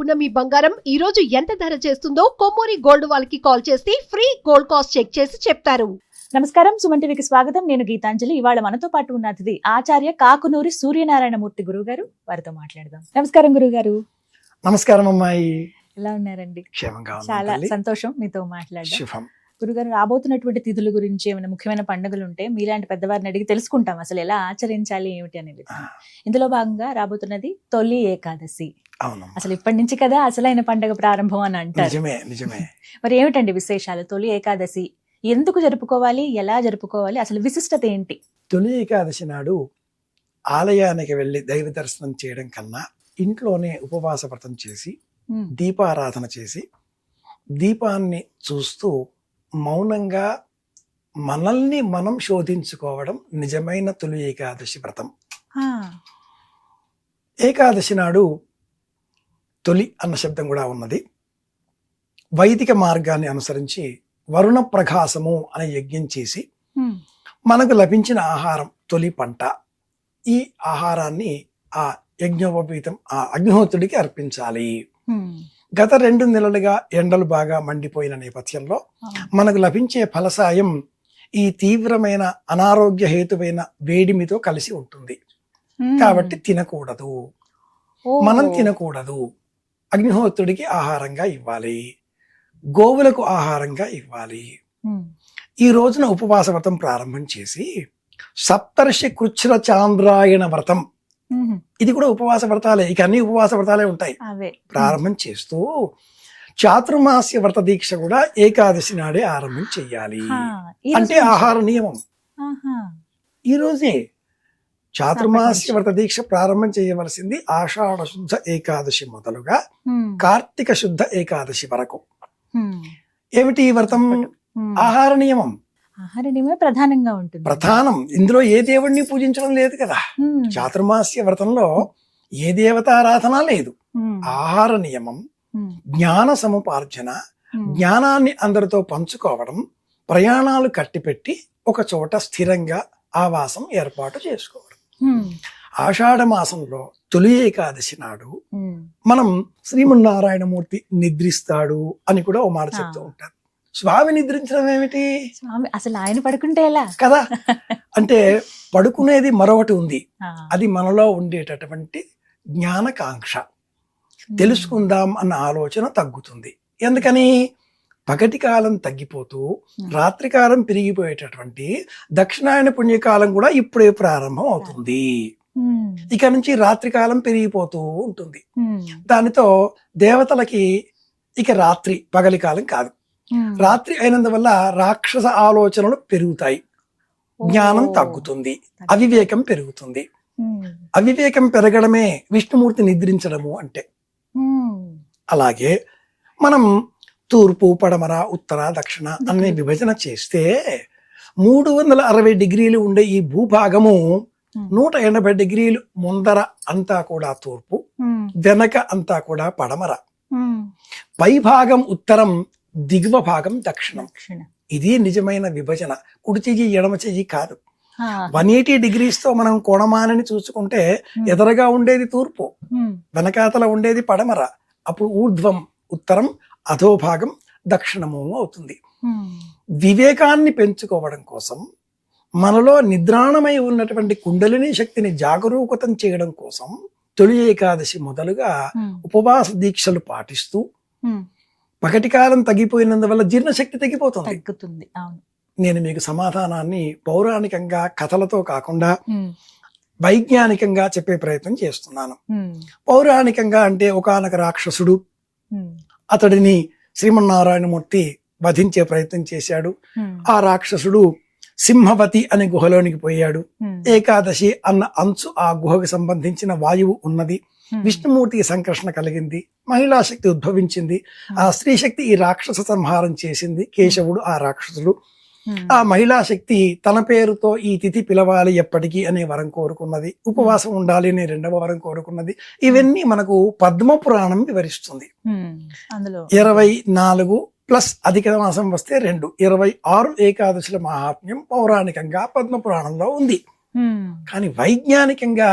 ఉన్న మీ బంగారం ఈ రోజు ఎంత ధర చేస్తుందో కొమ్మూరి గోల్డ్ వాళ్ళకి కాల్ చేస్తే ఫ్రీ గోల్డ్ కాస్ట్ చెక్ చేసి చెప్తారు. నమస్కారం, సుమన్ టీవీకి స్వాగతం. నేను గీతాంజలి. ఇవాళ మనతో పాటు ఉన్న అతిథి ఆచార్య కాకునూరి సూర్యనారాయణమూర్తి గురువు గారు. వారితో మాట్లాడదాం. నమస్కారం గురువు గారు. నమస్కారం అమ్మాయి. ఎలా ఉన్నారండి? క్షేమంగా ఉన్నాను. చాలా తల్లి. సంతోషం మీతో మాట్లాడడం. శుభం. గురుగారు, రాబోతున్నటువంటి తిథుల గురించి, ఏమైనా ముఖ్యమైన పండుగలు ఉంటే మీలాంటి పెద్దవారిని అడిగి తెలుసుకుంటాం అసలు ఎలా ఆచరించాలి ఏమిటి అనేది. ఇందులో భాగంగా రాబోతున్నది తొలి ఏకాదశి. అవును. అసలు ఇప్పటి నుంచి కదా అసలైన పండుగ ప్రారంభం అని అంటారు. నిజమే నిజమే. మరి ఏమిటండి విశేషాలు? తొలి ఏకాదశి ఎందుకు జరుపుకోవాలి, ఎలా జరుపుకోవాలి, అసలు విశిష్టత ఏంటి? తొలి ఏకాదశి నాడు ఆలయానికి వెళ్ళి దైవ దర్శనం చేయడం కన్నా ఇంట్లోనే ఉపవాస వ్రతం చేసి దీపారాధన చేసి దీపాన్ని చూస్తూ మౌనంగా మనల్ని మనం శోధించుకోవడం నిజమైన తొలి ఏకాదశి వ్రతం. ఏకాదశి నాడు తొలి అన్న శబ్దం కూడా ఉన్నది. వైదిక మార్గాన్ని అనుసరించి వరుణ ప్రకాశము అనే యజ్ఞం చేసి మనకు లభించిన ఆహారం తొలి పంట. ఈ ఆహారాన్ని ఆ యజ్ఞోపవీతం ఆ అగ్నిహోత్రుడికి అర్పించాలి. గత 2 నెలలుగా ఎండలు బాగా మండిపోయిన నేపథ్యంలో మనకు లభించే ఫలసాయం ఈ తీవ్రమైన అనారోగ్య హేతువైన వేడిమితో కలిసి ఉంటుంది. కాబట్టి తినకూడదు, మనం తినకూడదు. అగ్నిహోత్రుడికి ఆహారంగా ఇవ్వాలి, గోవులకు ఆహారంగా ఇవ్వాలి. ఈ రోజున ఉపవాస వ్రతం ప్రారంభం చేసి సప్తర్షి కృచ్ఛ్ర చాంద్రాయణ వ్రతం, ఇది కూడా ఉపవాస వ్రతాలే, ఇక అన్ని ఉపవాస వ్రతాలే ఉంటాయి. ప్రారంభం చేస్తూ చాతుర్మాస్య వ్రత దీక్ష కూడా ఏకాదశి నాడే ఆరంభం చెయ్యాలి. అంటే ఆహార నియమం ఈ రోజే చాతుర్మాస్య వ్రత దీక్ష ప్రారంభం చేయవలసింది ఆషాఢ శుద్ధ ఏకాదశి మొదలుగా కార్తీక శుద్ధ ఏకాదశి వరకు. ఏమిటి ఈ వ్రతం? ఆహార నియమం. ఆహార నియమం ప్రధానంగా ఉంటుంది. ప్రధానం. ఇందులో ఏ దేవుడిని పూజించడం లేదు కదా. చాతుర్మాస్య వ్రతంలో ఏ దేవతారాధన లేదు. ఆహార నియమం, జ్ఞాన సముపార్జన, జ్ఞానాన్ని అందరితో పంచుకోవడం, ప్రయాణాలు కట్టిపెట్టి ఒక చోట స్థిరంగా ఆవాసం ఏర్పాటు చేసుకోవడం. ఆషాఢ మాసంలో తొలి ఏకాదశి నాడు మనం శ్రీమన్నారాయణమూర్తి నిద్రిస్తాడు అని కూడా ఓ మాట చెప్తూ ఉంటారు. స్వామి నిద్రించడం ఏమిటి? స్వామి అసలు ఆయన పడుకుంటే ఎలా కదా. అంటే పడుకునేది మరొకటి ఉంది. అది మనలో ఉండేటటువంటి జ్ఞానకాంక్ష, తెలుసుకుందాం అన్న ఆలోచన తగ్గుతుంది. ఎందుకని? పగటి కాలం తగ్గిపోతూ రాత్రికాలం పెరిగిపోయేటటువంటి దక్షిణాయన పుణ్యకాలం కూడా ఇప్పుడే ప్రారంభం అవుతుంది. ఇక నుంచి రాత్రికాలం పెరిగిపోతూ ఉంటుంది. దానితో దేవతలకి ఇక రాత్రి పగలి కాలం కాదు. రాత్రి అయినందువల్ల రాక్షస ఆలోచనలు పెరుగుతాయి, జ్ఞానం తగ్గుతుంది, అవివేకం పెరుగుతుంది. అవివేకం పెరగడమే విష్ణుమూర్తి నిద్రించడము అంటే. అలాగే మనం తూర్పు, పడమర, ఉత్తర, దక్షిణ అనే విభజన చేస్తే 360 డిగ్రీలు ఉండే ఈ భూభాగము 180 డిగ్రీలు ముందర అంతా కూడా తూర్పు, వెనక అంతా కూడా పడమర, పై భాగం ఉత్తరం, దిగువ భాగం దక్షిణం. ఇది నిజమైన విభజన. కుడి చెయ్యి ఎడమ చెయ్యి కాదు. 180 degrees తో మనం కోణమానని చూసుకుంటే ఎదరగా ఉండేది తూర్పు, వెనకాతల ఉండేది పడమర. అప్పుడు ఊర్ధ్వం ఉత్తరం, అధోభాగం దక్షిణము అవుతుంది. వివేకాన్ని పెంచుకోవడం కోసం, మనలో నిద్రాణమై ఉన్నటువంటి కుండలిని శక్తిని జాగరూకతం చేయడం కోసం తొలి ఏకాదశి మొదలుగా ఉపవాస దీక్షలు పాటిస్తూ, పగటి కాలం తగ్గిపోయినందువల్ల జీర్ణశక్తి తగ్గిపోతుంది. నేను మీకు సమాధానాన్ని పౌరాణికంగా కథలతో కాకుండా వైజ్ఞానికంగా చెప్పే ప్రయత్నం చేస్తున్నాను. పౌరాణికంగా అంటే ఒకానొక రాక్షసుడు, అతడిని శ్రీమన్నారాయణమూర్తి వధించే ప్రయత్నం చేశాడు. ఆ రాక్షసుడు సింహవతి అనే గుహలోనికి పోయాడు. ఏకాదశి అన్న అంచు ఆ గుహకు సంబంధించిన వాయువు ఉన్నది. విష్ణుమూర్తికి సంకర్షణ కలిగింది, మహిళా శక్తి ఉద్భవించింది. ఆ స్త్రీ శక్తి ఈ రాక్షస సంహారం చేసింది. కేశవుడు ఆ రాక్షసుడు. ఆ మహిళా శక్తి తన పేరుతో ఈ తిథి పిలవాలి ఎప్పటికీ అనే వరం కోరుకున్నది. ఉపవాసం ఉండాలి అనే 2వ వరం కోరుకున్నది. ఇవన్నీ మనకు పద్మ పురాణం వివరిస్తుంది. 24 ప్లస్ అధిక మాసం వస్తే 2, 26 ఏకాదశుల మహాత్మ్యం పౌరాణికంగా పద్మ పురాణంలో ఉంది. కానీ వైజ్ఞానికంగా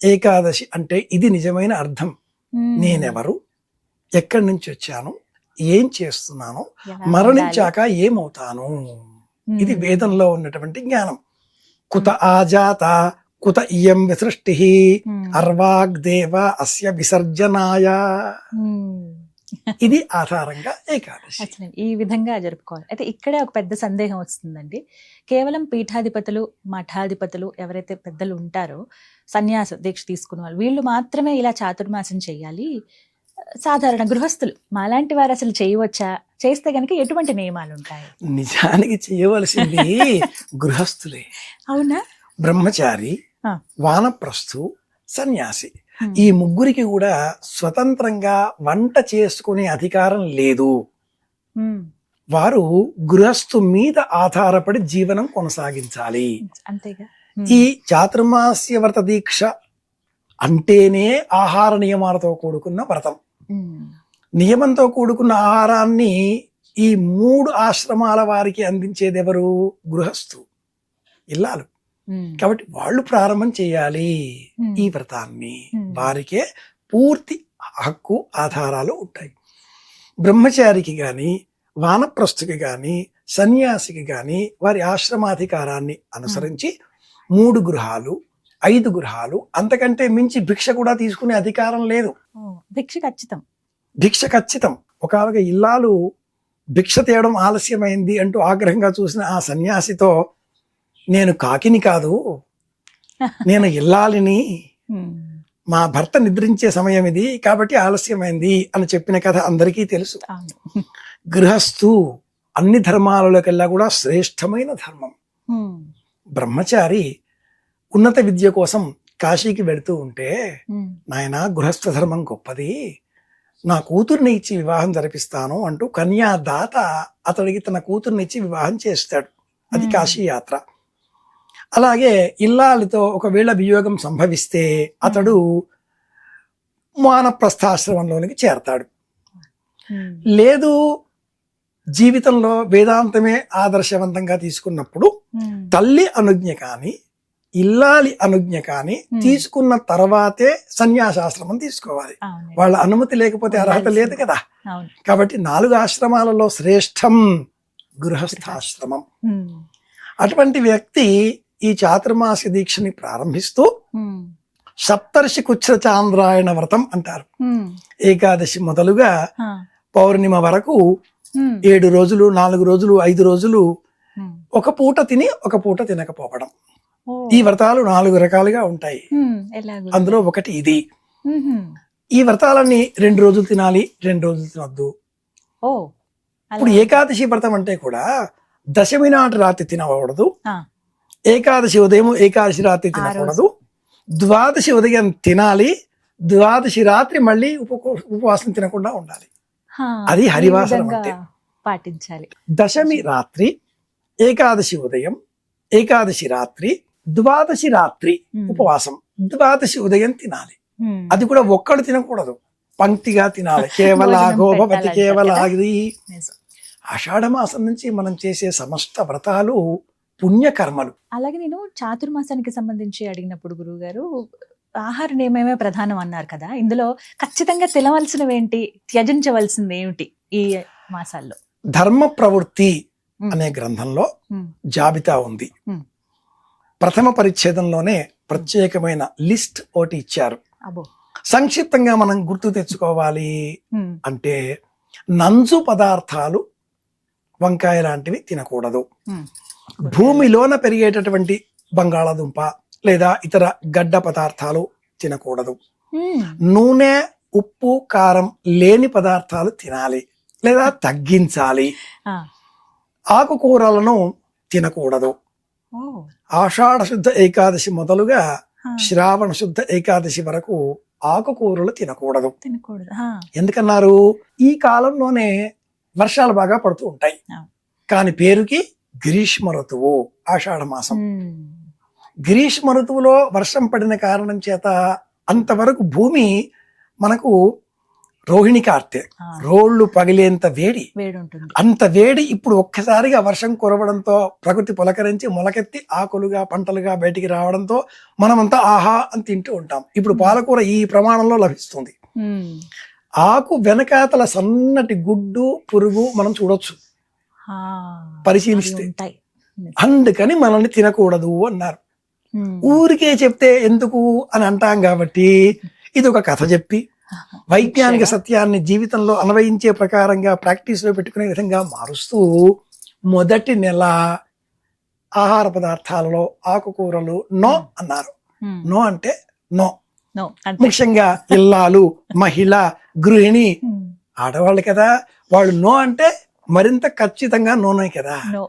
ఏకాదశి అంటే ఇది నిజమైన అర్థం. నేనెవరు, ఎక్కడి నుంచి వచ్చాను, ఏం చేస్తున్నాను, ఎలా మరణించాక ఏమవుతాను. ఉండాలి? ఇది వేదంలో ఉన్నటువంటి జ్ఞానం. కుత ఆజాత కుత ఇయం విసృష్టి అర్వాగ్దేవ అస్య విసర్జనాయ. ఇది ఆధారంగా ఏకాదశి. అసలు ఈ విధంగా జరుపుకోవాలి. అయితే ఇక్కడే ఒక పెద్ద సందేహం వస్తుందండి. కేవలం పీఠాధిపతులు, మఠాధిపతులు ఎవరైతే పెద్దలు ఉంటారో, సన్యాస దీక్ష తీసుకున్న వాళ్ళు, వీళ్ళు మాత్రమే ఇలా చాతుర్మాసం చేయాలి. సాధారణ గృహస్థులు మాలాంటి వారు అసలు చేయవచ్చా? చేస్తే గనుక ఎటువంటి నియమాలు ఉంటాయి? నిజానికి చేయవలసింది గృహస్థులే. అవునా? బ్రహ్మచారి, ఆ. వానప్రస్థు, సన్యాసి, ఈ ముగ్గురికి కూడా స్వతంత్రంగా వంట చేసుకునే అధికారం లేదు. వారు గృహస్థు మీద ఆధారపడి జీవనం కొనసాగించాలి. అంతేగా. ఈ చాతుర్మాస్య వ్రత దీక్ష అంటేనే ఆహార నియమాలతో కూడుకున్న వ్రతం. నియమంతో కూడుకున్న ఆహారాన్ని ఈ 3 ఆశ్రమాల వారికి అందించేది ఎవరు? గృహస్థు, ఇల్లాలు. కాబట్టి వాళ్ళు ప్రారంభం చేయాలి ఈ వ్రతాన్ని. వారికే పూర్తి హక్కు, ఆధారాలు ఉంటాయి. బ్రహ్మచారికి గాని, వానప్రస్థుకి గాని, సన్యాసికి గాని వారి ఆశ్రమాధికారాన్ని అనుసరించి 3 గృహాలు, 5 గృహాలు, అంతకంటే మించి భిక్ష కూడా తీసుకునే అధికారం లేదు. భిక్ష ఖచ్చితం. భిక్ష ఖచ్చితం. ఒకవేళ ఇల్లాలు భిక్ష తేయడం ఆలస్యమైంది అంటూ ఆగ్రహంగా చూసిన ఆ సన్యాసితో, నేను కాకిని కాదు, నేను ఇల్లాలిని, మా భర్త నిద్రించే సమయం ఇది కాబట్టి ఆలస్యమైంది అని చెప్పిన కథ అందరికీ తెలుసు. గృహస్థు అన్ని ధర్మాలలోకెల్లా కూడా శ్రేష్టమైన ధర్మం. బ్రహ్మచారి ఉన్నత విద్య కోసం కాశీకి వెళుతూ ఉంటే, నాయన గృహస్థ ధర్మం గొప్పది, నా కూతుర్ని ఇచ్చి వివాహం జరిపిస్తాను అంటూ కన్యాదాత అతడికి తన కూతుర్ని ఇచ్చి వివాహం చేస్తాడు. అది కాశీ యాత్ర. అలాగే ఇల్లాలితో ఒకవేళ వియోగం సంభవిస్తే అతడు వానప్రస్థాశ్రమంలోనికి చేరతాడు. లేదు, జీవితంలో వేదాంతమే ఆదర్శవంతంగా తీసుకున్నప్పుడు తల్లి అనుజ్ఞ కానీ, ఇల్లాలి అనుజ్ఞ కానీ తీసుకున్న తర్వాతే సన్యాసాశ్రమం తీసుకోవాలి. వాళ్ళ అనుమతి లేకపోతే అర్హత లేదు కదా. కాబట్టి 4 ఆశ్రమాలలో శ్రేష్టం గృహస్థాశ్రమం. అటువంటి వ్యక్తి ఈ చాతుర్మాస దీక్షని ప్రారంభిస్తూ సప్తర్షి కుచ్ఛ చాంద్రాయణ వ్రతం అంటారు. ఏకాదశి మొదలుగా పౌర్ణిమ వరకు 7 రోజులు, 4 రోజులు, 5 రోజులు ఒక పూట తిని ఒక పూట తినకపోవడం. ఈ వ్రతాలు 4 రకాలుగా ఉంటాయి. అందులో ఒకటి ఇది. ఈ వ్రతాలన్నీ 2 రోజులు తినాలి, 2 రోజులు తినొద్దు. ఇప్పుడు ఏకాదశి వ్రతం అంటే కూడా దశమి నాటి రాత్రి తినకూడదు, ఏకాదశి ఉదయం ఏకాదశి రాత్రి తినకూడదు, ద్వాదశి ఉదయం తినాలి, ద్వాదశి రాత్రి మళ్ళీ ఉపవాసం తినకుండా ఉండాలి. అది హరివాసనం అంటే పాటించాలి. దశమి రాత్రి, ఏకాదశి ఉదయం, ఏకాదశి రాత్రి, ద్వాదశి రాత్రి ఉపవాసం, ద్వాదశి ఉదయం తినాలి. అది కూడా ఒక్కడు తినకూడదు, పంక్తిగా తినాలి. కేవల గోపతి కేవల. ఆషాఢ మాసం నుంచి మనం చేసే సమస్త వ్రతాలు పుణ్యకర్మలు. అలాగే నేను చాతుర్మాసానికి సంబంధించి అడిగినప్పుడు గురువుగారు ఆహార నియమమే ప్రధానం అన్నారు కదా, ఇందులో ఖచ్చితంగా తినవలసినవి ఏంటి, త్యజించవలసింది ఏమిటి ఈ మాసాల్లో? ధర్మ ప్రవృత్తి అనే గ్రంథంలో జాబితా ఉంది. ప్రథమ పరిచ్ఛేదంలోనే ప్రత్యేకమైన లిస్ట్ ఒకటి ఇచ్చారు. సంక్షిప్తంగా మనం గుర్తు తెచ్చుకోవాలి అంటే, నంజు పదార్థాలు, వంకాయ లాంటివి తినకూడదు. భూమిలోన పెరిగేటటువంటి బంగాళాదుంప లేదా ఇతర గడ్డ పదార్థాలు తినకూడదు. నూనె, ఉప్పు, కారం లేని పదార్థాలు తినాలి లేదా తగ్గించాలి. ఆకుకూరలను తినకూడదు. ఆషాఢ శుద్ధ ఏకాదశి మొదలుగా శ్రావణ శుద్ధ ఏకాదశి వరకు ఆకుకూరలు తినకూడదు. ఎందుకన్నారు? ఈ కాలంలోనే వర్షాలు బాగా పడుతూ ఉంటాయి. కాని పేరుకి గ్రీష్మ ఋతువు ఆషాఢ మాసం. గ్రీష్మ ఋతువులో వర్షం పడిన కారణం చేత అంతవరకు భూమి మనకు రోహిణి కార్తె రోళ్లు పగిలేంత వేడి, అంత వేడి ఇప్పుడు ఒక్కసారిగా వర్షం కురవడంతో ప్రకృతి పులకరించి మొలకెత్తి ఆకులుగా పంటలుగా బయటికి రావడంతో మనమంతా ఆహా అని తింటూ ఉంటాం. ఇప్పుడు పాలకూర ఈ ప్రమాణంలో లభిస్తుంది. ఆకు వెనకాతల సన్నటి గుడ్డు పురుగు మనం చూడొచ్చు ఆ, పరిశీలిస్తే. అవి ఉంటాయి. అందుకని మనల్ని తినకూడదు అన్నారు. ఊరికే చెప్తే ఎందుకు అని అంటాం కాబట్టి ఇది ఒక కథ చెప్పి వైజ్ఞానిక సత్యాన్ని జీవితంలో అన్వయించే ప్రకారంగా ప్రాక్టీస్ లో పెట్టుకునే విధంగా మారుస్తూ మొదటి నెల ఆహార పదార్థాలలో ఆకుకూరలు నో అన్నారు. నో అంటే నో. No, అంతే. ముఖ్యంగా ఇల్లాలు, మహిళ, గృహిణి, ఆడవాళ్ళు కదా, వాళ్ళు నో అంటే మరింత ఖచ్చితంగా నోనే కదా. No.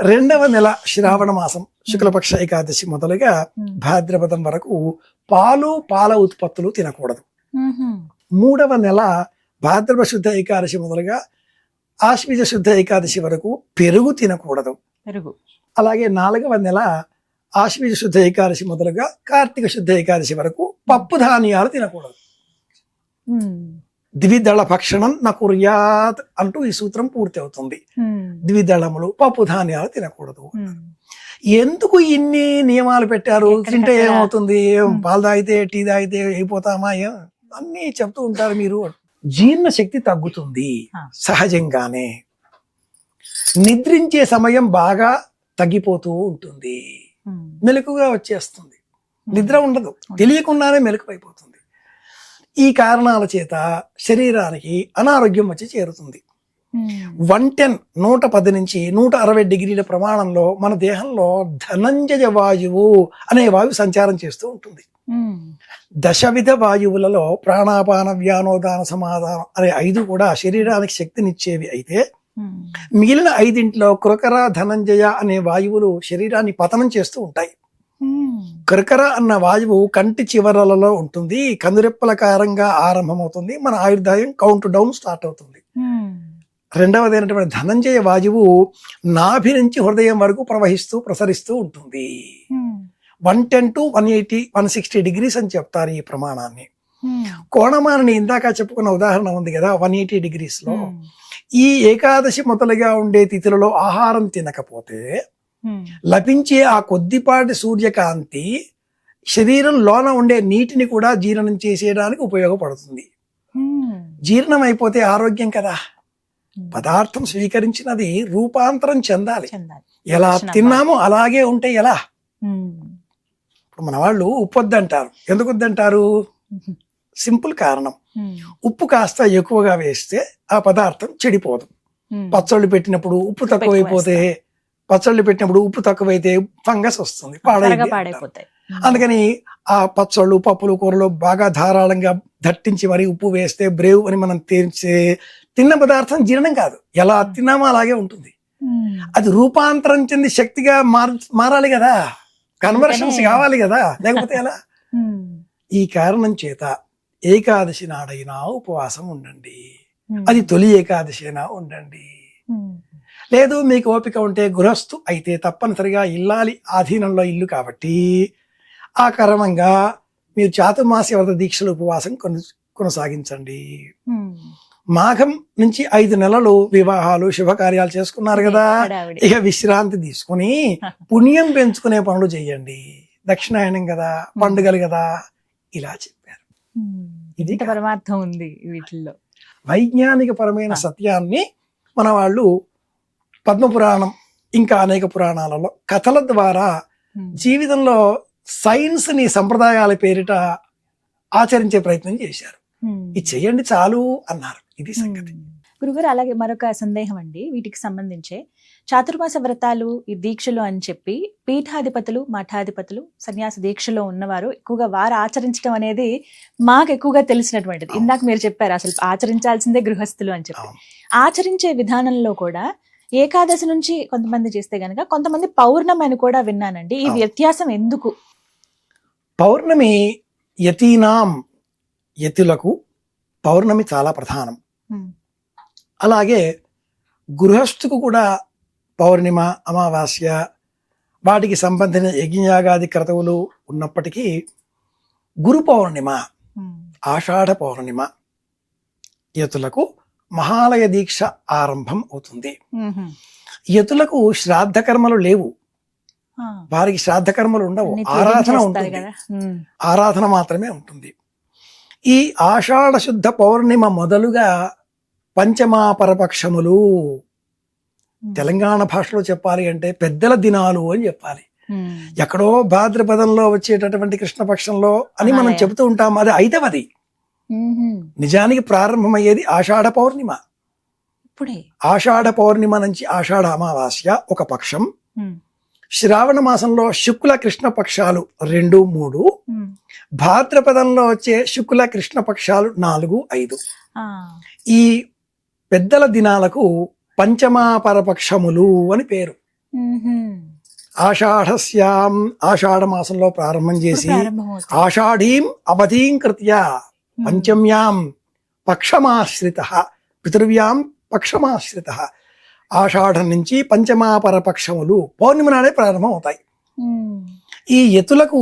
రెండవ నెల శ్రావణ మాసం శుక్లపక్ష ఏకాదశి మొదలుగా భాద్రపదం వరకు పాలు, పాల ఉత్పత్తులు తినకూడదు. మూడవ నెల భాద్రపద శుద్ధ ఏకాదశి మొదలుగా ఆశ్వీజ శుద్ధ ఏకాదశి వరకు పెరుగు తినకూడదు. పెరుగు. అలాగే నాలుగవ నెల ఆశ్వీజ శుద్ధ ఏకాదశి మొదలుగా కార్తీక శుద్ధ ఏకాదశి వరకు పప్పు ధాన్యాలు తినకూడదు. ద్విదళ భక్షణం నకుర్యాత్ అంటూ ఈ సూత్రం పూర్తి అవుతుంది. ద్విదళములు, పప్పు ధాన్యాలు తినకూడదు. ఎందుకు ఇన్ని నియమాలు పెట్టారు? తింటే ఏమవుతుంది, పాలు తాగితే టీ తాగితే అయిపోతామా, అన్ని చెప్తూ ఉంటారు మీరు. జీర్ణ శక్తి తగ్గుతుంది సహజంగానే. నిద్రించే సమయం బాగా తగ్గిపోతూ ఉంటుంది, మెలకుగా వచ్చేస్తుంది, నిద్ర ఉండదు, తెలియకుండానే మెలకువ అయిపోతుంది. ఈ కారణాల చేత శరీరానికి అనారోగ్యం వచ్చి చేరుతుంది. 110 110 నుంచి 160 డిగ్రీల ప్రమాణంలో మన దేహంలో ధనంజయ వాయువు అనే వాయువు సంచారం చేస్తూ ఉంటుంది. దశవిధ వాయువులలో ప్రాణాపాన వ్యానోదాన సమాధానం అనే 5 కూడా శరీరానికి శక్తినిచ్చేవి అయితే మిగిలిన 5 కృకర ధనంజయ అనే వాయువులు శరీరాన్ని పతనం చేస్తూ ఉంటాయి. కృకర అన్న వాయువు కంటి చివరలలో ఉంటుంది, కందురెప్పలకారంగా ఆరంభమవుతుంది, మన ఆయుర్దాయం కౌంట్ డౌన్ స్టార్ట్ అవుతుంది. రెండవదైనటువంటి ధనంజయ వాయువు నాభి నుంచి హృదయం వరకు ప్రసరిస్తూ ఉంటుంది. 110 to 180 160 డిగ్రీస్ అని చెప్తారు ఈ ప్రమాణాన్ని. కోణమానని ఇందాక చెప్పుకున్న ఉదాహరణ ఉంది కదా 180 డిగ్రీస్ లో. ఈ ఏకాదశి మొదలుగా ఉండే తిథులలో ఆహారం తినకపోతే లభించే ఆ కొద్దిపాటి సూర్యకాంతి శరీరం లోన ఉండే నీటిని కూడా జీర్ణం చేసేయడానికి ఉపయోగపడుతుంది. జీర్ణం అయిపోతే ఆరోగ్యం కదా. పదార్థం స్వీకరించినది రూపాంతరం చెందాలి. ఎలా తిన్నామో అలాగే ఉంటే ఎలా? ఇప్పుడు మన వాళ్ళు ఉప్పు వద్దంటారు. ఎందుకు వద్దంటారు? సింపుల్ కారణం, ఉప్పు కాస్త ఎక్కువగా వేస్తే ఆ పదార్థం చెడిపోదు. పచ్చళ్ళు పెట్టినప్పుడు ఉప్పు తక్కువైపోతే, పచ్చళ్ళు పెట్టినప్పుడు ఉప్పు తక్కువైతే ఫంగస్ వస్తుంది, పాడైపోతాయి. అందుకని ఆ పచ్చళ్ళు, పప్పులు, కూరలు బాగా ధారాళంగా దట్టించి మరి ఉప్పు వేస్తే బ్రేవ్ అని మనం తిన్న పదార్థం జీర్ణం కాదు, ఎలా తిన్నామో అలాగే ఉంటుంది. అది రూపాంతరం చెంది శక్తిగా మారాలి కదా, కన్వర్షన్స్ కావాలి కదా, లేకపోతే ఎలా? ఈ కారణం చేత ఏకాదశి నాడైనా ఉపవాసం ఉండండి. అది తొలి ఏకాదశి అయినా ఉండండి. లేదు మీకు ఓపిక ఉంటే గృహస్థు అయితే తప్పనిసరిగా ఇల్లాలి ఆధీనంలో ఇల్లు కాబట్టి ఆ క్రమంగా మీరు చాతుర్మాస్య వ్రత దీక్షలు ఉపవాసం కొనసాగించండి. మాఘం నుంచి 5 నెలలు వివాహాలు శుభకార్యాలు చేసుకున్నారు కదా, ఇక విశ్రాంతి తీసుకుని పుణ్యం పెంచుకునే పనులు చెయ్యండి. దక్షిణాయనం కదా, పండుగలు కదా, ఇలా చెప్పారు. ఇది పరమార్థం ఉంది వీటిల్లో. వైజ్ఞానిక పరమైన సత్యాన్ని మన వాళ్ళు పద్మపురాణం ఇంకా అనేక పురాణాలలో కథల ద్వారా జీవితంలో సైన్స్ ని సంప్రదాయాల పేరిట ఆచరించే ప్రయత్నం చేశారు. ఇది చెయ్యండి చాలు అన్నారు. ఇది సంగతి. గురుగారు, అలాగే మరొక సందేహం అండి వీటికి సంబంధించే. చాతుర్మాస వ్రతాలు, ఈ దీక్షలు అని చెప్పి పీఠాధిపతులు, మఠాధిపతులు, సన్యాస దీక్షలో ఉన్నవారు ఎక్కువగా వారు ఆచరించడం అనేది మాకు ఎక్కువగా తెలిసినటువంటిది. ఇందాక మీరు చెప్పారు అసలు ఆచరించాల్సిందే గృహస్థులు అని చెప్పి. ఆచరించే విధానంలో కూడా ఏకాదశి నుంచి కొంతమంది చేస్తే గనక కొంతమంది పౌర్ణమి అని కూడా విన్నానండి. ఈ వ్యత్యాసం ఎందుకు? పౌర్ణమి యతులకు పౌర్ణమి చాలా ప్రధానం. అలాగే గృహస్థుకు కూడా పౌర్ణిమ, అమావాస్య వాటికి సంబంధించిన యజ్ఞయాగాది క్రతువులు ఉన్నప్పటికీ గురు పౌర్ణిమ, ఆషాఢ పౌర్ణిమ యతులకు మహాలయ దీక్ష ఆరంభం అవుతుంది. యతులకు శ్రాద్ధ కర్మలు లేవు, వారికి శ్రాద్ధ కర్మలు ఉండవు, ఆరాధన ఉంటుంది, ఆరాధన మాత్రమే ఉంటుంది. ఈ ఆషాఢ శుద్ధ పౌర్ణిమ మొదలుగా పంచమాపరపక్షములు, తెలంగాణ భాషలో చెప్పాలి అంటే పెద్దల దినాలు అని చెప్పాలి. ఎక్కడో భాద్రపదంలో వచ్చేటటువంటి కృష్ణపక్షంలో అని మనం మహాలయ. చెబుతూ ఉంటాం, అది అయితవది. నిజానికి ప్రారంభమయ్యేది ఆషాఢ పౌర్ణిమ. ఇప్పుడే ఆషాఢ పౌర్ణిమ నుంచి ఆషాఢ అమావాస్య ఒక పక్షం, శ్రావణ మాసంలో శుక్ల కృష్ణ పక్షాలు 2, 3, భాద్రపదంలో వచ్చే శుక్ల కృష్ణ పక్షాలు 4, 5. ఈ పెద్దల దినాలకు పంచమాపరపక్షములు అని పేరు. ఆషాఢస్యాం, ఆషాఢ మాసంలో ప్రారంభం చేసి ఆషాఢీం అవధీం కృత్య పంచమ్యాం పక్షమాశ్రిత పితృవ్యాం పక్షమాశ్రిత. ఆషాఢం నుంచి పంచమాపరపక్షములు పౌర్ణిమ నాడే ప్రారంభం అవుతాయి. ఈ యతులకు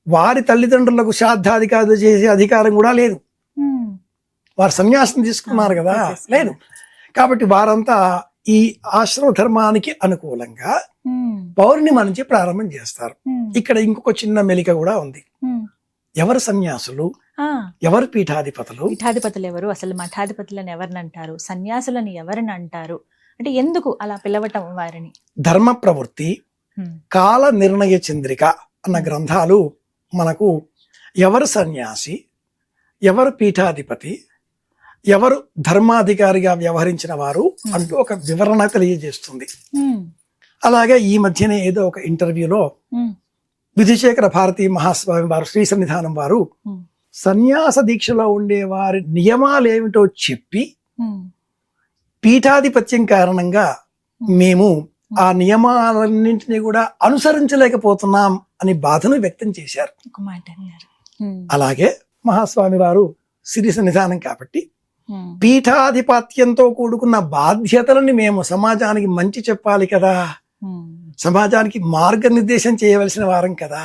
వారి తల్లిదండ్రులకు శ్రాద్ధాధికారులు చేసే అధికారం కూడా లేదు. వారు సన్యాసం తీసుకున్నారు కదా, లేదు. కాబట్టి వారంతా ఈ ఆశ్రమ ధర్మానికి అనుకూలంగా పౌర్ణిమ నుంచి ప్రారంభం చేస్తారు. ఇక్కడ ఇంకొక చిన్న మెలిక కూడా ఉంది. ఎవరు సన్యాసులు, ఎవరు పీఠాధిపతులు? పీఠాధిపతులు ఎవరు, అసలు మఠాధిపతులను ఎవరిని అంటారు, సన్యాసులను ఎవరిని అంటారు, అంటే ఎందుకు అలా పిలవటం వారిని? ధర్మ ప్రవృత్తి, కాల నిర్ణయ చంద్రిక అన్న గ్రంథాలు మనకు ఎవరు సన్యాసి, ఎవరు పీఠాధిపతి, ఎవరు ధర్మాధికారిగా వ్యవహరించిన వారు అంటూ ఒక వివరణ తెలియజేస్తుంది. అలాగే ఈ మధ్యనే ఏదో ఒక ఇంటర్వ్యూలో విధిశేఖర భారతీ మహాస్వామి వారు, శ్రీ సన్నిధానం వారు సన్యాస దీక్షలో ఉండే వారి నియమాలు ఏమిటో చెప్పి పీఠాధిపత్యం కారణంగా మేము ఆ నియమాలన్నింటినీ కూడా అనుసరించలేకపోతున్నాం అని బాధను వ్యక్తం చేశారు. అలాగే మహాస్వామి వారు శ్రీ సన్నిధానం కాబట్టి పీఠాధిపత్యంతో కూడుకున్న బాధ్యతలని మేము సమాజానికి మంచి చెప్పాలి కదా, సమాజానికి మార్గనిర్దేశం చేయవలసిన వారం కదా.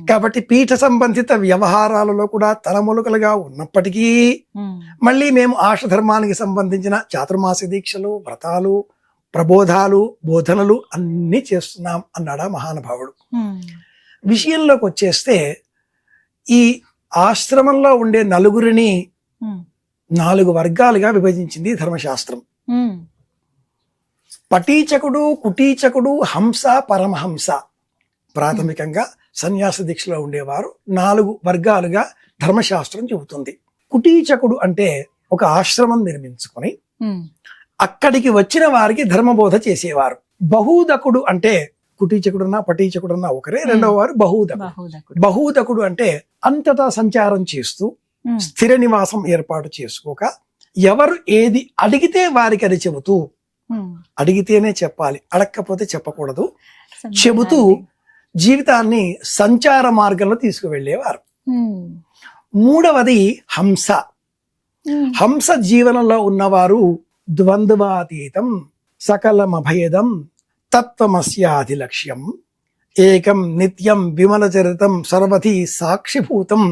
కాబట్టి పీఠ సంబంధిత వ్యవహారాలలో కూడా తలములుకలుగా ఉన్నప్పటికీ మళ్ళీ మేము ఆశధర్మానికి సంబంధించిన చాతుర్మాస దీక్షలు, వ్రతాలు, ప్రబోధాలు, బోధనలు అన్నీ చేస్తున్నాం అన్నాడా మహానుభావుడు. విషయంలోకి వచ్చేస్తే ఈ ఆశ్రమంలో ఉండే నలుగురిని 4 వర్గాలుగా విభజించింది ధర్మశాస్త్రం. పటీచకుడు, కుటీచకుడు, హంస, పరమహంస. ప్రాథమికంగా సన్యాస దీక్షలో ఉండేవారు 4 వర్గాలుగా ధర్మశాస్త్రం చెబుతుంది. కుటీచకుడు అంటే ఒక ఆశ్రమం నిర్మించుకొని అక్కడికి వచ్చిన వారికి ధర్మబోధ చేసేవారు. బహూదకుడు అంటే కుటీచకుడున్నా పటీచకుడున్నా ఒకరే, రెండవ వారు బహూదకుడు. బహూదకుడు అంటే అంతటా సంచారం చేస్తూ స్థిర నివాసం ఏర్పాటు చేసుకోక ఎవరు ఏది అడిగితే వారికి అది చెబుతూ, అడిగితేనే చెప్పాలి, అడగకపోతే చెప్పకూడదు, చెబుతూ జీవితాన్ని సంచార మార్గంలో తీసుకువెళ్ళేవారు. 3వది హంస. హంస జీవనంలో ఉన్నవారు ద్వంద్వాతీతం, సకలమభేదం, తత్వమస్యాధిలక్ష్యం, ఏకం నిత్యం విమలచరితం, సర్వధి సాక్షిభూతం,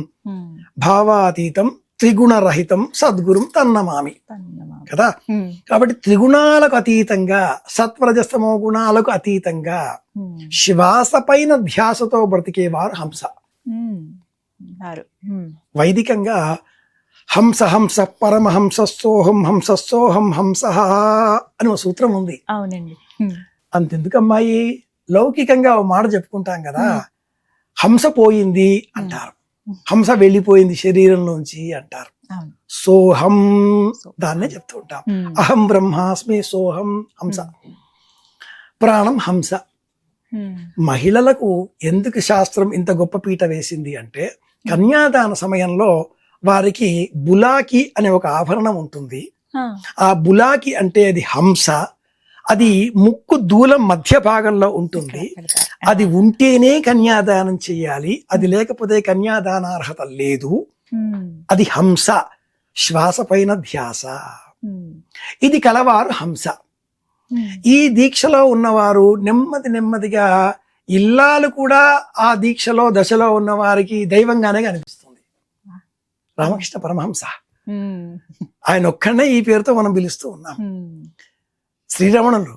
భావాతీతం, త్రిగుణరహితం, సద్గురుం తన్నమామి కదా. కాబట్టి త్రిగుణాలకు అతీతంగా, సత్వరజస్తమో గుణాలకు అతీతంగా శ్వాస పైన ధ్యాసతో బ్రతికేవారు హంస. వైదికంగా హంస హంస పరమహంసోహం హంసోహం హంస అని ఒక సూత్రం ఉంది. అవునండి. అంతెందుకమ్మాయి, లౌకికంగా ఒక మాట చెప్పుకుంటాం కదా, హంస పోయింది అంటారు, హంస వెళ్ళిపోయింది శరీరంలోంచి అంటారు. సోహం దాన్నే చెప్తూ ఉంటాం. అహం బ్రహ్మాస్మి సోహం హంస, ప్రాణం హంస. మహిళలకు ఎందుకు శాస్త్రం ఇంత గొప్ప పీట వేసింది అంటే, కన్యాదాన సమయంలో వారికి బులాకి అనే ఒక ఆభరణం ఉంటుంది. ఆ బులాకి అంటే అది హంస, అది ముక్కు దూలం మధ్య భాగంలో ఉంటుంది. అది ఉంటేనే కన్యాదానం చెయ్యాలి, అది లేకపోతే కన్యాదానార్హత లేదు. అది హంస, శ్వాస పైన ధ్యాస. ఇది కలవారు హంస. ఈ దీక్షలో ఉన్నవారు నెమ్మదిగా ఇల్లాలు కూడా ఆ దీక్షలో దశలో ఉన్న వారికి దైవంగానే కనిపిస్తుంది. రామకృష్ణ పరమహంస ఆయన ఒక్కడనే ఈ పేరుతో మనం పిలుస్తూ ఉన్నాం. శ్రీరమణులు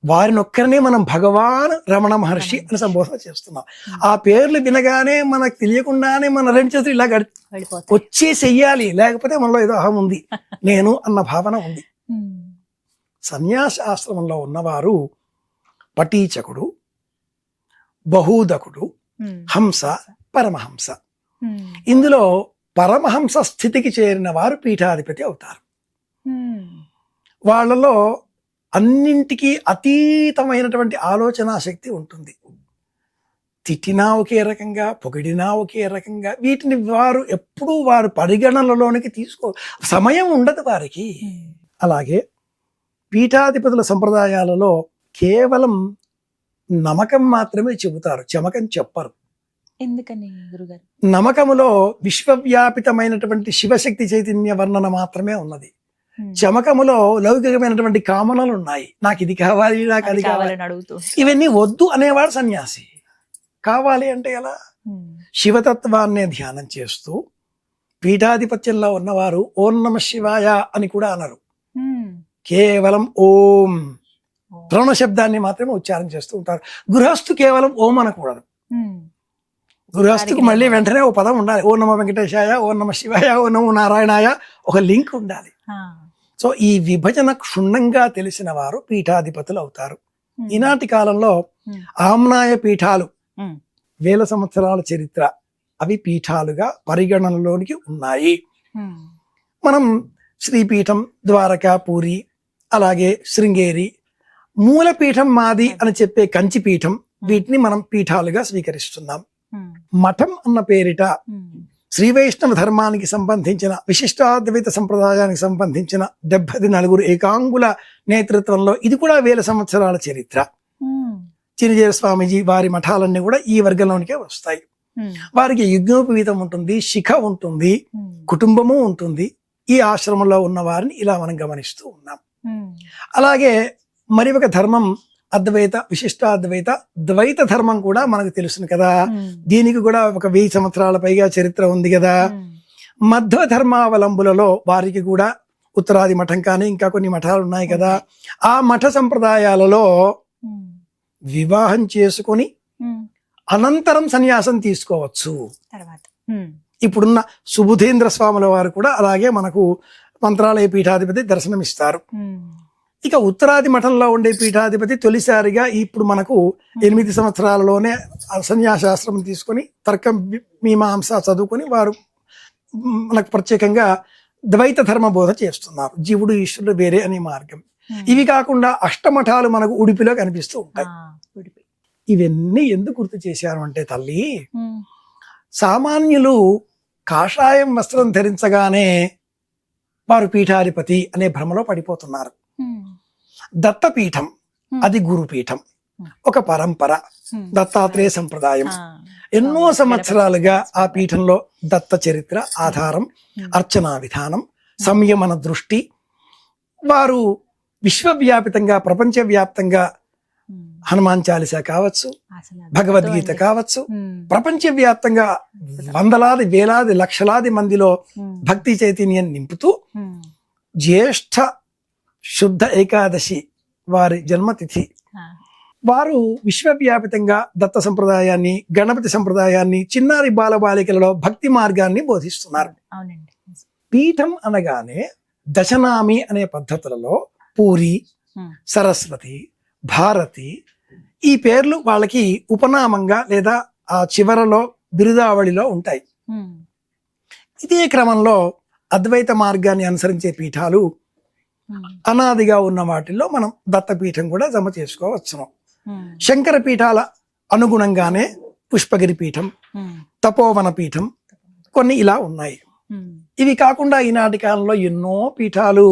వారినొక్కరినే మనం భగవాన్ రమణ మహర్షి అని సంబోధన చేస్తున్నాం. ఆ పేర్లు వినగానే మనకు తెలియకుండానే మన రెండు చేతులు ఇలా వెళ్ళిపోతాయి. వచ్చే చెయ్యాలి, లేకపోతే మనలో ఏదో అహం ఉంది, నేను అన్న భావన ఉంది. సన్యాస ఆశ్రమంలో ఉన్నవారు పటీచకుడు, బహూదకుడు, హంస, పరమహంస. ఇందులో పరమహంస స్థితికి చేరిన వారు పీఠాధిపతి అవుతారు. వాళ్ళలో అన్నింటికీ అతీతమైనటువంటి ఆలోచనా శక్తి ఉంటుంది. తిట్టినా ఒకే రకంగా, పొగిడినా ఒకే రకంగా, వీటిని వారు ఎప్పుడూ వారు పరిగణనలోనికి సమయం ఉండదు వారికి. అలాగే పీఠాధిపతుల సంప్రదాయాలలో కేవలం నమకం మాత్రమే చెబుతారు, చమకం చెప్పరు. ఎందుకని గురుగారు? నమకములో విశ్వవ్యాపితమైనటువంటి శివశక్తి చైతన్య వర్ణన మాత్రమే ఉన్నది. చమకములో లౌకికమైనటువంటి కామనలు ఉన్నాయి. నాకు ఇది కావాలి, నాకు అది కావాలని అడుగుతూ, ఇవన్నీ వద్దు అనేవాడు సన్యాసి. కావాలి అంటే ఎలా? శివతత్వాన్నే ధ్యానం చేస్తూ పీఠాధిపత్యంలో ఉన్నవారు ఓం నమ శివాయ అని కూడా అనరు. కేవలం ఓం ప్రణవ శబ్దాన్ని మాత్రమే ఉచ్చారణ చేస్తూ ఉంటారు. గృహస్థు కేవలం ఓం అనకూడదు. గృహస్థుకు మళ్ళీ వెంటనే ఓ పదం ఉండాలి. ఓం నమ వెంకటేశాయ, ఓం నమ శివాయ, ఓం నమో నారాయణాయ, ఒక లింక్ ఉండాలి. సో ఈ విభజన క్షుణ్ణంగా తెలిసిన వారు పీఠాధిపతులు అవుతారు. ఈనాటి కాలంలో ఆమ్నాయ పీఠాలు, వేల సంవత్సరాల చరిత్ర, అవి పీఠాలుగా పరిగణనలోనికి ఉన్నాయి. మనం శ్రీపీఠం, ద్వారకా, పూరి, అలాగే శృంగేరి, మూలపీఠం మాది అని చెప్పే కంచిపీఠం, వీటిని మనం పీఠాలుగా స్వీకరిస్తున్నాం. మఠం అన్న పేరిట శ్రీ వైష్ణవ ధర్మానికి సంబంధించిన, విశిష్టాద్వైత సంప్రదాయానికి సంబంధించిన 74 ఏకాంగుల నేతృత్వంలో, ఇది కూడా వేల సంవత్సరాల చరిత్ర. చినజీర స్వామీజీ వారి మఠాలన్నీ కూడా ఈ వర్గంలోనికే వస్తాయి. వారికి యజ్ఞోపవీతం ఉంటుంది, శిఖ ఉంటుంది, కుటుంబము ఉంటుంది. ఈ ఆశ్రమంలో ఉన్న వారిని ఇలా మనం గమనిస్తూ ఉన్నాం. అలాగే మరి ఒక ధర్మం అద్వైత, విశిష్టాద్వైత, ద్వైత ధర్మం కూడా మనకు తెలుసును కదా. దీనికి కూడా ఒక 1000 సంవత్సరాల పైగా చరిత్ర ఉంది కదా. మధ్వ ధర్మావలంబులలో వారికి కూడా ఉత్తరాది మఠం కానీ ఇంకా కొన్ని మఠాలు ఉన్నాయి కదా. ఆ మఠ సంప్రదాయాలలో వివాహం చేసుకొని అనంతరం సన్యాసం తీసుకోవచ్చు. ఇప్పుడున్న సుబుధేంద్ర స్వాముల వారు కూడా అలాగే మనకు మంత్రాలయ పీఠాధిపతి దర్శనమిస్తారు. ఇక ఉత్తరాది మఠంలో ఉండే పీఠాధిపతి తొలిసారిగా ఇప్పుడు మనకు 8 సంవత్సరాలలోనే సన్యాసాశ్రమం తీసుకొని తర్కం మీమాంస చదువుకొని వారు మనకు ప్రత్యేకంగా ద్వైత ధర్మ బోధ చేస్తున్నారు. జీవుడు ఈశ్వరుడు వేరే అనే మార్గం. ఇవి కాకుండా అష్టమఠాలు మనకు ఉడిపిలో కనిపిస్తూ ఉంటాయి. ఇవన్నీ ఎందుకు గుర్తు చేశారు అంటే తల్లి, సామాన్యులు కాషాయం వస్త్రం ధరించగానే వారు పీఠాధిపతి అనే భ్రమలో పడిపోతున్నారు. దత్తపీఠం అది గురుపీఠం, ఒక పరంపర, దత్తాత్రేయ సంప్రదాయం. ఎన్నో సంవత్సరాలుగా ఆ పీఠంలో దత్త చరిత్ర ఆధారం, అర్చనా విధానం, సంయమన దృష్టి. వారు విశ్వవ్యాపితంగా, ప్రపంచవ్యాప్తంగా హనుమాన్ చాలీసా కావచ్చు, భగవద్గీత కావచ్చు, ప్రపంచవ్యాప్తంగా వందలాది, వేలాది, లక్షలాది మందిలో భక్తి చైతన్యం నింపుతూ జ్యేష్ఠ శుద్ధ ఏకాదశి వారి జన్మతిథి, వారు విశ్వవ్యాపితంగా దత్త సంప్రదాయాన్ని, గణపతి సంప్రదాయాన్ని, చిన్నారి బాలబాలికలలో భక్తి మార్గాన్ని బోధిస్తున్నారు. పీఠం అనగానే దశనామి అనే పద్ధతులలో పూరి, సరస్వతి, భారతి ఈ పేర్లు వాళ్ళకి ఉపనామంగా లేదా ఆ చివరలో బిరుదావళిలో ఉంటాయి. ఇదే క్రమంలో అద్వైత మార్గాన్ని అనుసరించే పీఠాలు అనాదిగా ఉన్న వాటిల్లో మనం దత్తపీఠం కూడా జమ చేసుకోవచ్చును. శంకర పీఠాల అనుగుణంగానే పుష్పగిరి పీఠం, తపోవన పీఠం కొన్ని ఇలా ఉన్నాయి. ఇవి కాకుండా ఈనాటి కాలంలో ఎన్నో పీఠాలు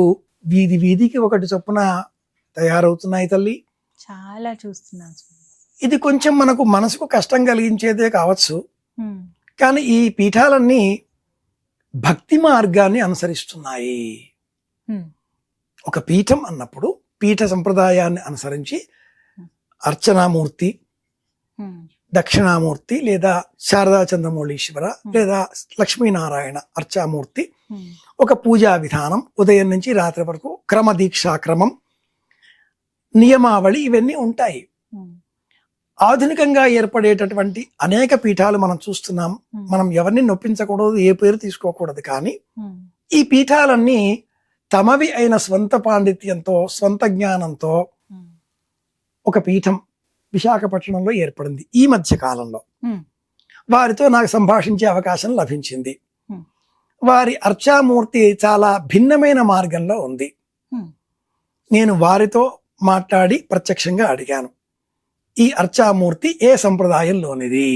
వీధి వీధికి ఒకటి చొప్పున తయారవుతున్నాయి తల్లి. చాలా చూస్తున్నాం. ఇది కొంచెం మనకు మనసుకు కష్టం కలిగించేదే కావచ్చు, కానీ ఈ పీఠాలన్నీ భక్తి మార్గాన్ని అనుసరిస్తున్నాయి. ఒక పీఠం అన్నప్పుడు పీఠ సంప్రదాయాన్ని అనుసరించి అర్చనామూర్తి, దక్షిణామూర్తి లేదా శారదా చంద్రమౌళీశ్వర లేదా లక్ష్మీనారాయణ అర్చామూర్తి, ఒక పూజా విధానం, ఉదయం నుంచి రాత్రి వరకు క్రమదీక్షాక్రమం, నియమావళి ఇవన్నీ ఉంటాయి. ఆధునికంగా ఏర్పడేటటువంటి అనేక పీఠాలు మనం చూస్తున్నాం. మనం ఎవరిని నొప్పించకూడదు, ఏ పేరు తీసుకోకూడదు. కానీ ఈ పీఠాలన్నీ తమవి అయిన స్వంత పాండిత్యంతో, స్వంత జ్ఞానంతో ఒక పీఠం విశాఖపట్నంలో ఏర్పడింది ఈ మధ్య కాలంలో. వారితో నాకు సంభాషించే అవకాశం లభించింది. వారి అర్చామూర్తి చాలా భిన్నమైన మార్గంలో ఉంది. నేను వారితో మాట్లాడి ప్రత్యక్షంగా అడిగాను, ఈ అర్చామూర్తి ఏ సంప్రదాయంలోనిది?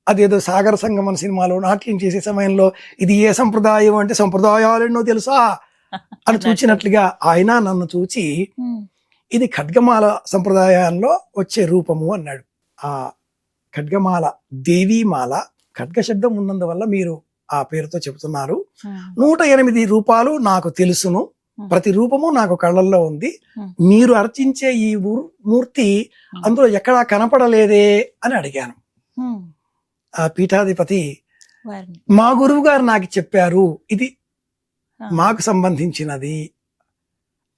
అదేదో సాగర సంగమం సినిమాలో నాట్యం చేసే సమయంలో ఇది ఏ సంప్రదాయం అంటే సంప్రదాయాలెన్నో తెలుసా అని చూచినట్లుగా ఆయన నన్ను చూచి ఇది ఖడ్గమాల సంప్రదాయాల్లో వచ్చే రూపము అన్నాడు. ఆ ఖడ్గమాల దేవీమాల, ఖడ్గ శబ్దం ఉన్నందువల్ల మీరు ఆ పేరుతో చెబుతున్నారు. 108 రూపాలు నాకు తెలుసును, ప్రతి రూపము నాకు కళ్ళల్లో ఉంది. మీరు అర్చించే ఈ మూర్తి అందులో ఎక్కడా కనపడలేదే అని అడిగాను. ఆ పీఠాధిపతి, మా గురువు గారు నాకు చెప్పారు ఇది మాకు సంబంధించినది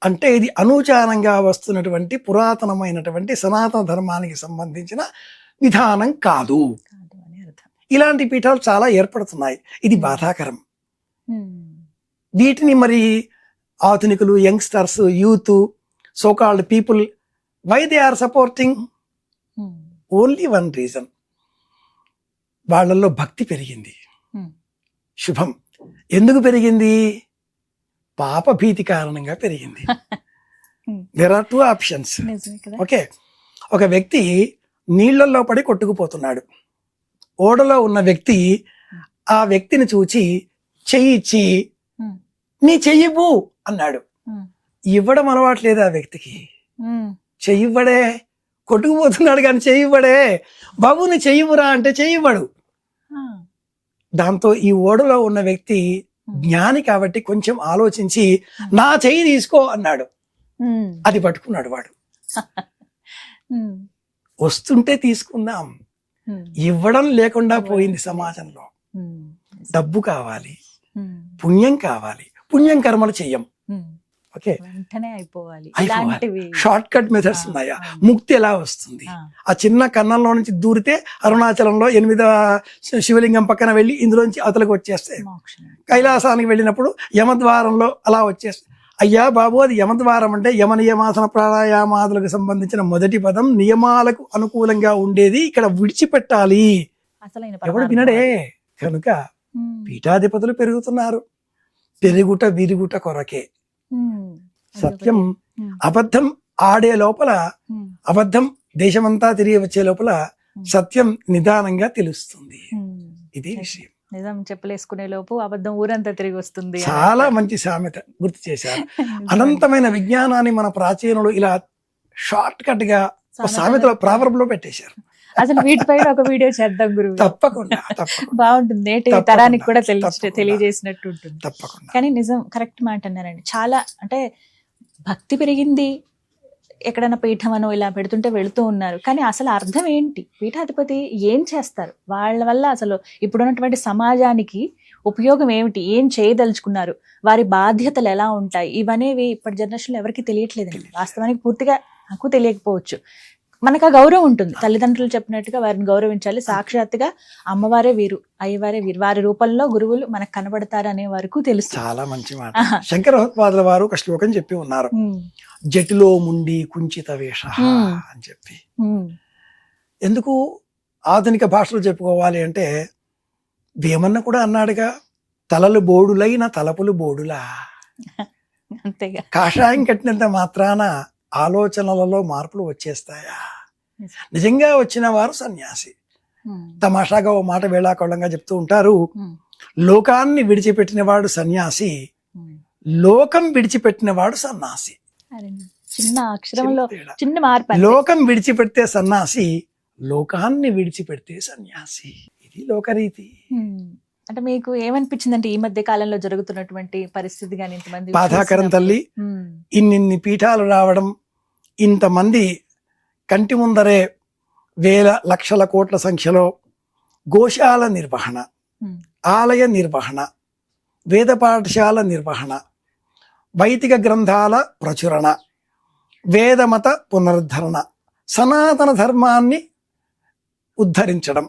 అంటే, ఇది అనూచానంగా వస్తున్నటువంటి పురాతనమైనటువంటి సనాతన ధర్మానికి సంబంధించిన విధానం కాదు. ఇలాంటి పీఠాలు చాలా ఏర్పడుతున్నాయి. ఇది బాధాకరం. వీటిని మరి ఆధునికులు, youngsters, youth, so called people, why they are supporting? Only one reason, వాళ్ళల్లో భక్తి పెరిగింది. శుభం. ఎందుకు పెరిగింది? పాప భీతి కారణంగా పెరిగింది. There are 2 options. ఓకే, ఒక వ్యక్తి నీళ్లలో పడి కొట్టుకుపోతున్నాడు. ఓడలో ఉన్న వ్యక్తి ఆ వ్యక్తిని చూచి చెయ్యి ఇచ్చి నీ చెయ్యివ్వు అన్నాడు. ఇవ్వడం అలవాట్లేదు ఆ వ్యక్తికి. చెయ్యివ్వడే, కొట్టుకుపోతున్నాడు కానీ చెయ్యివ్వడే. బాబు నీ చెయ్యివ్వరా అంటే చెయ్యివ్వడు. దాంతో ఈ ఓడలో ఉన్న వ్యక్తి జ్ఞాని కాబట్టి కొంచెం ఆలోచించి నా చెయ్యి తీసుకో అన్నాడు. అది పట్టుకున్నాడు వాడు. వస్తుంటే తీసుకుందాం, ఇవ్వడం లేకుండా పోయింది సమాజంలో. డబ్బు కావాలి, పుణ్యం కావాలి, పుణ్యం కర్మలు చెయ్యం. ఓకే, వెంటనే అయిపోవాలి. షార్ట్ కట్ మెథడ్స్ ఉన్నాయా? ముక్తి ఎలా వస్తుంది? ఆ చిన్న కన్నంలో నుంచి దూరితే అరుణాచలంలో 8వ శివలింగం పక్కన వెళ్ళి ఇందులోంచి అవతలకు వచ్చేస్తే, కైలాసానికి వెళ్ళినప్పుడు యమద్వారంలో అలా వచ్చేస్తే, అయ్యా బాబు అది యమద్వారం అంటే యమ నియమాసన ప్రాణాయామాదులకు సంబంధించిన మొదటి పదం, నియమాలకు అనుకూలంగా ఉండేది ఇక్కడ విడిచిపెట్టాలి. ఎవడు వినడే. కనుక పీఠాధిపతులు పెరుగుతున్నారు. పెరుగుట విరుగుట కొరకే. సత్యం అబద్ధం ఆడే లోపల, అబద్ధం దేశమంతా తిరిగి వచ్చే లోపల సత్యం నిదానంగా తెలుస్తుంది. ఇది విషయం. నిజం చెప్పలేసుకునే లోపు అబద్ధం ఊరంతా తిరిగి వస్తుంది. చాలా మంచి సామెత గుర్తు చేశారు. అనంతమైన విజ్ఞానాన్ని మన ప్రాచీనులు ఇలా షార్ట్ కట్ గా సామెతలో ప్రావర్బ్ లో పెట్టేశారు. అసలు వీటిపైన ఒక వీడియో చేద్దాం గురువు. తప్పకుండా బాగుంటుంది. నేటి తరానికి కూడా తెలియజేసినట్టు ఉంటుంది. తప్పకుండా. కానీ నిజం, కరెక్ట్ మాట అన్నారండి. చాలా అంటే భక్తి పెరిగింది, ఎక్కడైనా పీఠమనో ఇలా పెడుతుంటే వెళుతూ ఉన్నారు. కానీ అసలు అర్థం ఏంటి? పీఠాధిపతి ఏం చేస్తారు? వాళ్ళ వల్ల అసలు ఇప్పుడున్నటువంటి సమాజానికి ఉపయోగం ఏమిటి? ఏం చేయదలుచుకున్నారు? వారి బాధ్యతలు ఎలా ఉంటాయి? ఇవనేవి ఇప్పటి జనరేషన్లో ఎవరికి తెలియట్లేదండి. వాస్తవానికి పూర్తిగా నాకు తెలియకపోవచ్చు. మనకు ఆ గౌరవం ఉంటుంది. తల్లిదండ్రులు చెప్పినట్టుగా వారిని గౌరవించాలి. సాక్షాత్తుగా అమ్మవారే వీరు, అయ్యవారే వీరు, వారి రూపంలో గురువులు మనకు కనబడతారు అనే వరకు తెలుసు. చాలా మంచి మాట. శంకర భగవత్పాదుల వారు ఒక శ్లోకం చెప్పి ఉన్నారు, జటిలో ముండి కుంచిత వేష అని చెప్పి. ఎందుకు ఆధునిక భాషలో చెప్పుకోవాలి అంటే, వేమన్న కూడా అన్నాడుగా, తలలు బోడులైన తలపులు బోడులా. అంతేగా. కాషాయం కట్టినంత మాత్రాన ఆలోచనలలో మార్పులు వచ్చేస్తాయా? నిజంగా వచ్చిన వారు సన్యాసి. తమాషాగా ఓ మాట వేళాకోళంగా చెప్తూ ఉంటారు, లోకాన్ని విడిచిపెట్టిన వాడు సన్యాసి, లోకం విడిచిపెట్టిన వాడు సన్నాసి. చిన్న అక్షరంలో చిన్న మార్పు. లోకం విడిచిపెడితే సన్నాసి, లోకాన్ని విడిచిపెడితే సన్యాసి. ఇది లోకరీతి. అంటే మీకు ఏమనిపించిందంటే ఈ మధ్య కాలంలో జరుగుతున్నటువంటి పరిస్థితి గాని, ఇంతమంది బాధాకరం తల్లి. ఇన్ని పీఠాలు రావడం, ఇంతమంది కంటి ముందరే వేల లక్షల కోట్ల సంఖ్యలో గోశాల నిర్వహణ, ఆలయ నిర్వహణ, వేద పాఠశాల నిర్వహణ, వైదిక గ్రంథాల ప్రచురణ, వేదమత పునరుద్ధరణ, సనాతన ధర్మాన్ని ఉద్ధరించడం,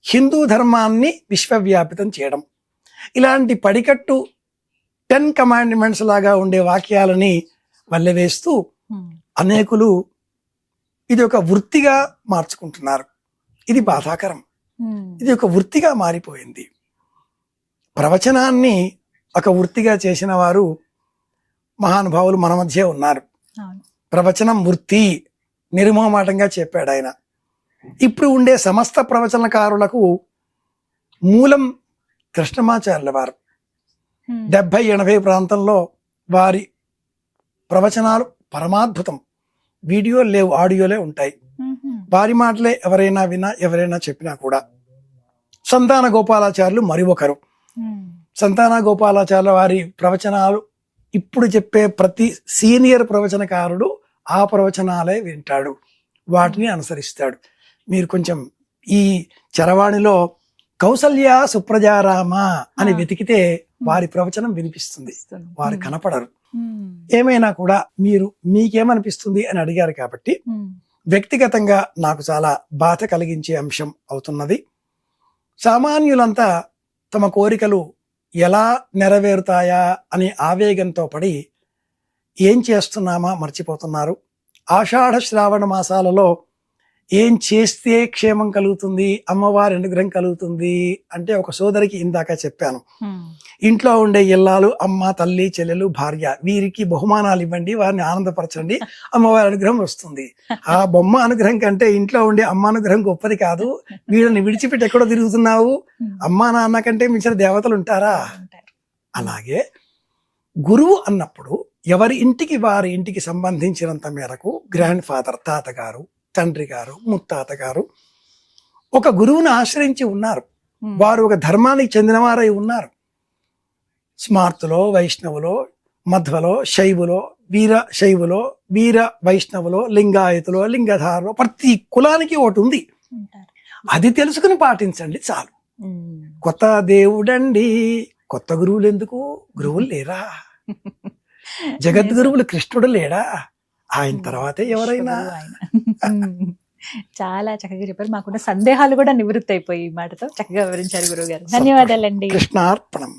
హిందూ ధర్మాన్ని విశ్వవ్యాపితం చేయడం, ఇలాంటి పడికట్టు 10 కమాండ్మెంట్స్ లాగా ఉండే వాక్యాలని వల్లెవేస్తూ అనేకులు ఇది ఒక వృత్తిగా మార్చుకుంటున్నారు. ఇది బాధాకరం. ఇది ఒక వృత్తిగా మారిపోయింది. ప్రవచనాన్ని ఒక వృత్తిగా చేసిన వారు మహానుభావులు మన మధ్య ఉన్నారు. ప్రవచనం వృత్తి నిర్మోహమాటంగా చెప్పాడు ఆయన. ఇప్పుడు ఉండే సమస్త ప్రవచనకారులకు మూలం కృష్ణమాచార్యుల వారు. 70-80 ప్రాంతంలో వారి ప్రవచనాలు పరమాద్భుతం. వీడియోలు లేవు, ఆడియోలే ఉంటాయి. వారి మాటలే ఎవరైనా వినా, ఎవరైనా చెప్పినా కూడా. సంతాన గోపాలాచార్యులు మరి ఒకరు. సంతాన గోపాలాచార్యుల వారి ప్రవచనాలు ఇప్పుడు చెప్పే ప్రతి సీనియర్ ప్రవచనకారుడు ఆ ప్రవచనాలే వింటాడు, వాటిని అనుసరిస్తాడు. మీరు కొంచెం ఈ చరవాణిలో కౌసల్య సుప్రజారామ అని వెతికితే వారి ప్రవచనం వినిపిస్తుంది. వారు కనపడరు. ఏమైనా కూడా మీరు మీకేమనిపిస్తుంది అని అడిగారు కాబట్టి వ్యక్తిగతంగా నాకు చాలా బాధ కలిగించే అంశం అవుతున్నది. సామాన్యులంతా తమ కోరికలు ఎలా నెరవేరుతాయా అనే ఆవేగంతో పడి ఏం చేస్తున్నామా మర్చిపోతున్నారు. ఆషాఢ శ్రావణ మాసాలలో ఏం చేస్తే క్షేమం కలుగుతుంది, అమ్మవారి అనుగ్రహం కలుగుతుంది అంటే ఒక సోదరికి ఇందాక చెప్పాను. ఇంట్లో ఉండే ఇల్లాలు, అమ్మ, తల్లి, చెల్లెలు, భార్య, వీరికి బహుమానాలు ఇవ్వండి, వారిని ఆనందపరచండి, అమ్మవారి అనుగ్రహం వస్తుంది. ఆ బొమ్మ అనుగ్రహం కంటే ఇంట్లో ఉండే అమ్మ అనుగ్రహం గొప్పది కాదు. వీళ్ళని విడిచిపెట్టి ఎక్కడో తిరుగుతున్నావు, అమ్మా నాన్న కంటే మించిన దేవతలు ఉంటారా? అలాగే గురువు అన్నప్పుడు ఎవరి ఇంటికి వారి ఇంటికి సంబంధించినంత మేరకు గ్రాండ్ ఫాదర్, తాతగారు, తండ్రి గారు, ముత్తాత గారు ఒక గురువుని ఆశ్రయించి ఉన్నారు. వారు ఒక ధర్మానికి చెందినవారై ఉన్నారు. స్మార్తులో, వైష్ణవులో, మధ్వలో, శైవులో, వీర శైవులో, వీర వైష్ణవులో, లింగాయతులో, లింగధారలో ప్రతి కులానికి ఒకటి ఉంది. అది తెలుసుకుని పాటించండి చాలు. కొత్త దేవుడండి, కొత్త గురువులు ఎందుకు? గురువులు లేరా? జగద్గురువులు కృష్ణుడు లేడా? ఆయన తర్వాతే ఎవరైనా. చాలా చక్కగా చెప్పారు. మాకున్న సందేహాలు కూడా నివృత్తి అయిపోయి ఈ మాటతో చక్కగా వివరించారు గురువు గారు. ధన్యవాదాలండి. కృష్ణార్పణం.